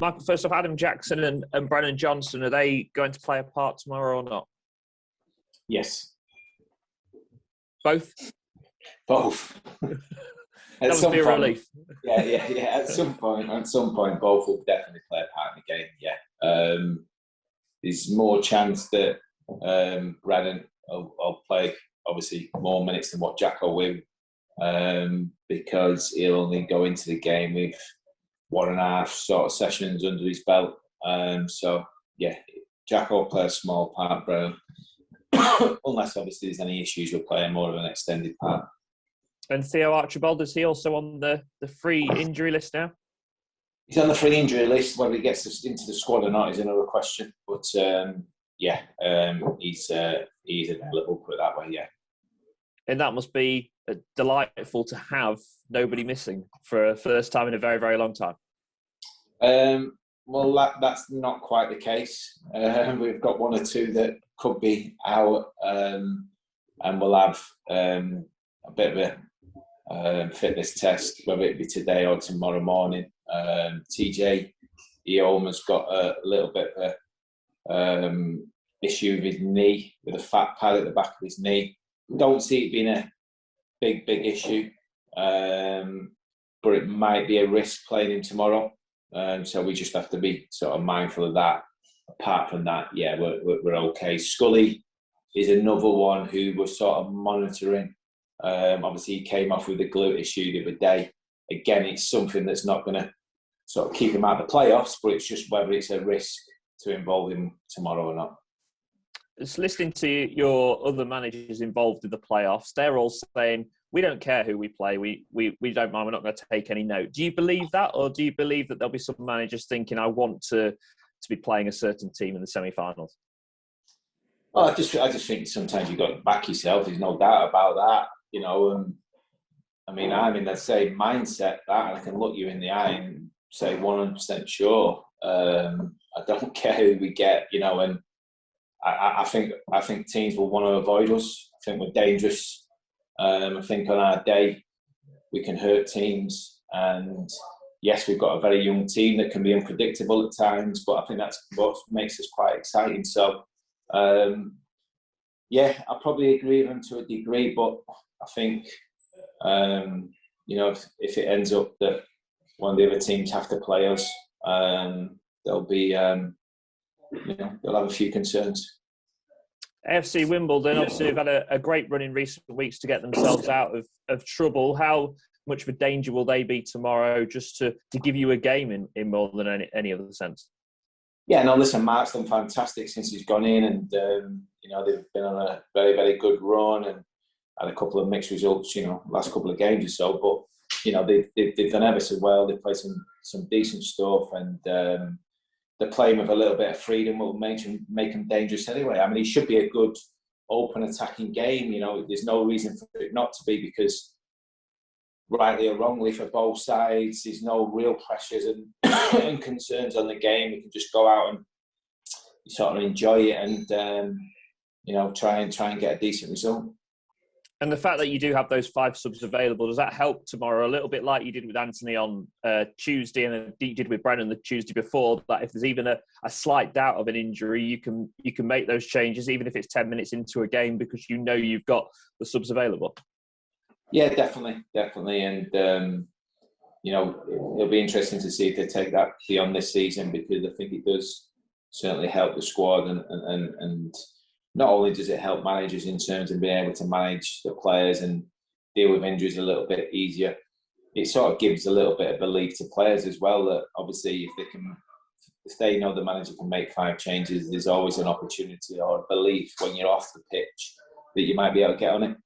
Michael, first off, Adam Jackson and Brennan Johnson, are they going to play a part tomorrow or not? Yes. Both? Both. That would be a relief. Yeah. At some point, both will definitely play a part in the game. Yeah. There's more chance that Brennan will play obviously more minutes than what Jacko will, because he'll only go into the game with 1.5 sort of sessions under his belt. So yeah, Jacko will play a small part, bro. Unless obviously there's any issues with playing more of an extended part. And Theo Archibald, is he also on the free injury list now? He's on the free injury list. Whether he gets into the squad or not is another question. But he's available, put it that way, yeah. And that must be delightful to have nobody missing for a first time in a very, very long time. Well, that's not quite the case. We've got 1 or 2 that could be out, and we'll have a bit of a fitness test, whether it be today or tomorrow morning. TJ, he almost got a little bit of issue with his knee, with a fat pad at the back of his knee. Don't see it being a big issue, but it might be a risk playing him tomorrow. So we just have to be sort of mindful of that. Apart from that, yeah, we're okay. Scully is another one who we're sort of monitoring. Obviously, he came off with a glute issue the other day. Again, it's something that's not going to sort of keep him out of the playoffs, but it's just whether it's a risk to involve him tomorrow or not. Just listening to your other managers involved in the playoffs, they're all saying, we don't care who we play, we don't mind, we're not going to take any note. Do you believe that, or do you believe that there'll be some managers thinking, I want to be playing a certain team in the semi-finals? Well, I just think sometimes you've got to back yourself. There's no doubt about that. You know, I mean, I'm in the same mindset that I can look you in the eye and say 100% sure. I don't care who we get, you know, and I think teams will want to avoid us. I think we're dangerous. I think on our day we can hurt teams, and yes, we've got a very young team that can be unpredictable at times, but I think that's what makes us quite exciting. So, yeah, I probably agree with them to a degree, but I think, you know, if it ends up that one of the other teams have to play us, there'll be, you know, they'll have a few concerns. AFC Wimbledon, obviously, have had a great run in recent weeks to get themselves out of trouble. How much of a danger will they be tomorrow, just to give you a game in more than any other sense? Yeah, no, listen, Mark's done fantastic since he's gone in, and you know, they've been on a very, very good run and had a couple of mixed results, you know, last couple of games or so. But you know, they've done ever so well. They've played some decent stuff, and they're playing with a little bit of freedom will make them dangerous anyway. I mean, it should be a good open attacking game. You know, there's no reason for it not to be, because rightly or wrongly for both sides, there's no real pressures and concerns on the game. You can just go out and sort of enjoy it, and you know, try and get a decent result. And the fact that you do have those 5 subs available, does that help tomorrow? A little bit like you did with Anthony on Tuesday, and you did with Brennan the Tuesday before, that if there's even a slight doubt of an injury, you can make those changes, even if it's 10 minutes into a game, because you know you've got the subs available. Yeah, definitely. And, you know, it'll be interesting to see if they take that beyond this season, because I think it does certainly help the squad, and not only does it help managers in terms of being able to manage the players and deal with injuries a little bit easier, it sort of gives a little bit of belief to players as well, that obviously if they know the manager can make 5 changes, there's always an opportunity or a belief when you're off the pitch that you might be able to get on it.